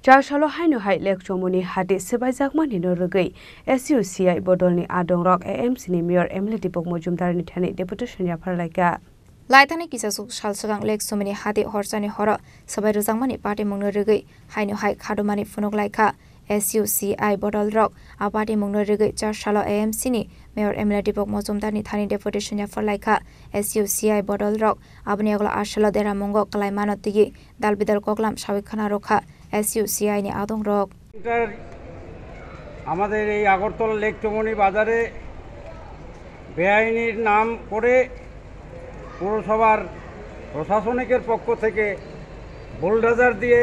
Charshalo haino hai lek chomuni hati sebaijak mani no rugei SUCI bodolni adong rok AMC ni mayor Emily Dipok Mojumdar ni thani deputation ya pharlaika Laitani kisasuk salsagang lek somini hati horsani horo sabai rujangmani party mungno rugei haino hai khadomani funok laika SUCI bodol rok apati mungno rugei Charshalo AMC ni mayor Emily Dipok Mojumdar ni thani deputation ya pharlaika SUCI bodol rok abni agla ashalo dera mongo kalaimano tigi dalbidal koklam shawikhana rokha SUCI ni adong rok আমাদের এই Agartala lake চমনি বাজারে বেআইনির নাম করে পৌরসভার প্রশাসনিকের পক্ষ থেকে bulldozer দিয়ে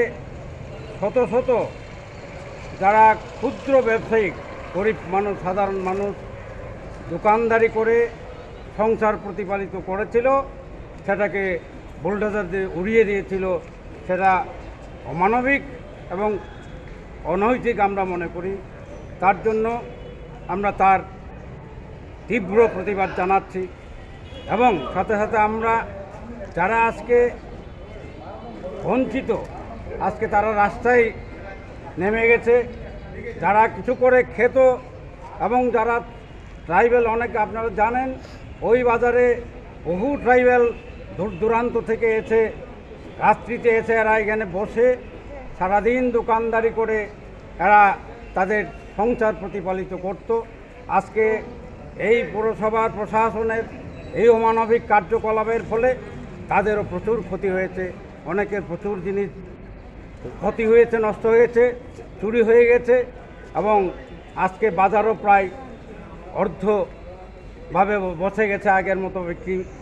শত শত যারা ক্ষুদ্র ব্যবসায়িক গরিব মানুষ সাধারণ মানুষ দোকানদারি করে সংসার প্রতিপালিত করেছিল সেটাকে বোলডোজার দিয়ে উড়িয়ে দিয়েছিল সেটা অমানবিক এবং অনৈতিক আমরা মনে করি তার জন্য আমরা তার তীব্র প্রতিবাদ জানাচ্ছি এবং সাথে সাথে আমরা যারা আজকে বঞ্চিত আজকে তারা রাস্তায় নেমে গেছে যারা কিছু করে খেত এবং যারা ট্রাইবেল অনেক আপনারা জানেন ওই বাজারে বহু ট্রাইবেল দূর দূরান্ত থেকে এসে রাত্রিতে এসে এরা এখানে বসে সারাদিন দোকানদারি করে এরা তাদের সংসার প্রতিপালিত করত আজকে এই পৌরসভার প্রশাসনের এই অমানবিক কার্যকলাপের ফলে তাদেরও প্রচুর ক্ষতি হয়েছে অনেকের প্রচুর জিনিস ক্ষতি হয়েছে নষ্ট হয়েছে চুরি হয়ে গেছে এবং আজকে বাজারও প্রায় অর্ধভাবে বসে গেছে আগের মতো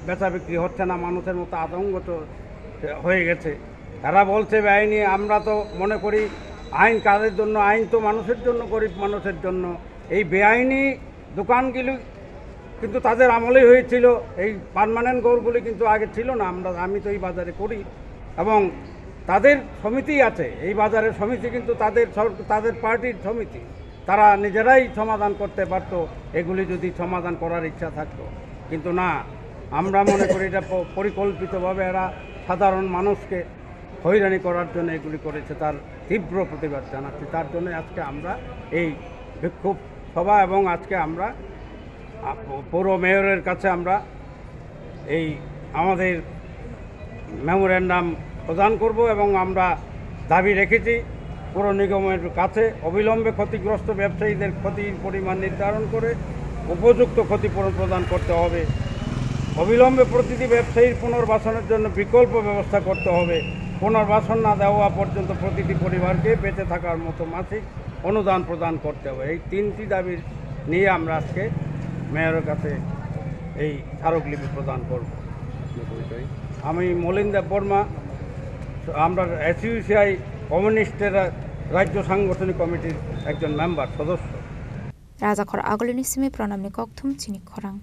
বেচা বিক্রি হচ্ছে না মানুষের মতো আতঙ্কিত হয়ে গেছে তারা বলছে বেআইনি আমরা তো মনে করি আইন কাদের জন্য আইন তো মানুষের জন্য গরিব মানুষের জন্য এই বেআইনি দোকানগুলি কিন্তু তাদের আমলেই হয়েছিল এই পার্মানেন্ট গৌরগুলি কিন্তু আগে ছিল না আমি তো এই বাজারে করি এবং তাদের সমিতি আছে এই বাজারের সমিতি কিন্তু তাদের পার্টির সমিতি তারা নিজেরাই সমাধান করতে পারত এগুলি যদি সমাধান করার ইচ্ছা থাকতো কিন্তু না আমরা মনে করি এটা পরিকল্পিতভাবে এরা সাধারণ মানুষকে হয়রানি করার জন্য এগুলি করেছে তার তীব্র প্রতিবাদ জানাচ্ছি তার জন্য আজকে আমরা এই বিক্ষোভ সভা এবং আজকে আমরা পৌর মেয়রের কাছে আমরা এই আমাদের মেমোরেন্ডাম প্রদান করব এবং আমরা দাবি রেখেছি পৌর নিগমের কাছে অবিলম্বে ক্ষতিগ্রস্ত ব্যবসায়ীদের ক্ষতির পরিমাণ নির্ধারণ করে উপযুক্ত ক্ষতিপূরণ প্রদান করতে হবে অবিলম্বে প্রতিটি ব্যবসায়ীর পুনর্বাসনের জন্য বিকল্প ব্যবস্থা করতে হবে পুনর্বাসন না দেওয়া পর্যন্ত প্রতিটি পরিবারকে বেঁচে থাকার মতো মাসিক অনুদান প্রদান করতে হবে এই তিনটি দাবি নিয়ে আমরা আজকে মেয়রের কাছে এই স্মারকলিপি প্রদান করব আমি মলিনদেব বর্মা আমরা SUCI কমিউনিস্টের রাজ্য সাংগঠনিক কমিটির একজন মেম্বার সদস্য রাজাখর আগলিনি সিমে প্রণামনি ককথুম চিনি খরাং